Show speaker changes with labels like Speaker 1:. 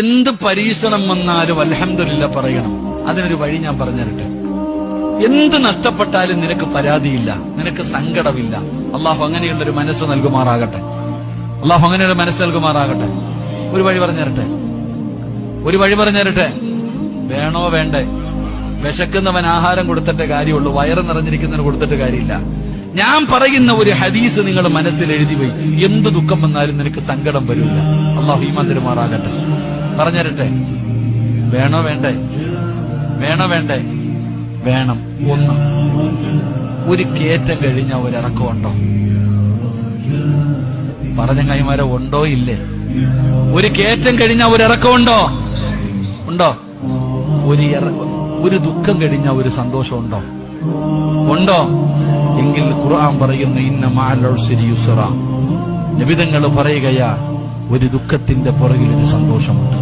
Speaker 1: എന്ത് പരീക്ഷണം വന്നാലും അൽഹംദുലില്ലാ പറയണം. അതിനൊരു വഴി ഞാൻ പറഞ്ഞുതരട്ടെ. എന്ത് നഷ്ടപ്പെട്ടാലും നിനക്ക് പരാതിയില്ല, നിനക്ക് സങ്കടമില്ല. അള്ളാഹു അങ്ങനെയുള്ളൊരു മനസ്സ് നൽകുമാറാകട്ടെ. അള്ളാഹു അങ്ങനെയുള്ള മനസ്സ് നൽകുമാറാകട്ടെ. ഒരു വഴി പറഞ്ഞുതരട്ടെ, ഒരു വഴി പറഞ്ഞുതരട്ടെ. വേണോ വേണ്ടേ? വിശക്കുന്നവൻ ആഹാരം കൊടുത്തിട്ടേ കാര്യമുള്ളൂ, വയറ് നിറഞ്ഞിരിക്കുന്നതിന് കൊടുത്തിട്ട് കാര്യമില്ല. ഞാൻ പറയുന്ന ഒരു ഹദീസ് നിങ്ങൾ മനസ്സിൽ എഴുതി പോയി. എന്ത് ദുഃഖം വന്നാലും നിനക്ക് സങ്കടം വരില്ല. അള്ളാഹു ഈമാൻ തരുമാറാകട്ടെ. പറഞ്ഞുതരട്ടെ, വേണോ വേണ്ടേ? വേണോ വേണ്ടേ? വേണം. ഒന്ന്, ഒരു കയറ്റം കഴിഞ്ഞാൽ ഒരിറക്കമുണ്ടോ? പറഞ്ഞ കൈമാരെ ഉണ്ടോ ഇല്ലേ? ഒരു കയറ്റം കഴിഞ്ഞാൽ ഒരിറക്കമുണ്ടോ? ഉണ്ടോ? ഒരു ദുഃഖം കഴിഞ്ഞാൽ ഒരു സന്തോഷം ഉണ്ടോ? ഉണ്ടോ? എങ്കിൽ ഖുർആൻ പറയുന്നു, ഇന്ന മഅൽ ഉസ്രി യുസ്റ. നബി തങ്ങൾ പറയുകയാ, ഒരു ദുഃഖത്തിന്റെ പുറകിൽ ഒരു സന്തോഷമുണ്ട്.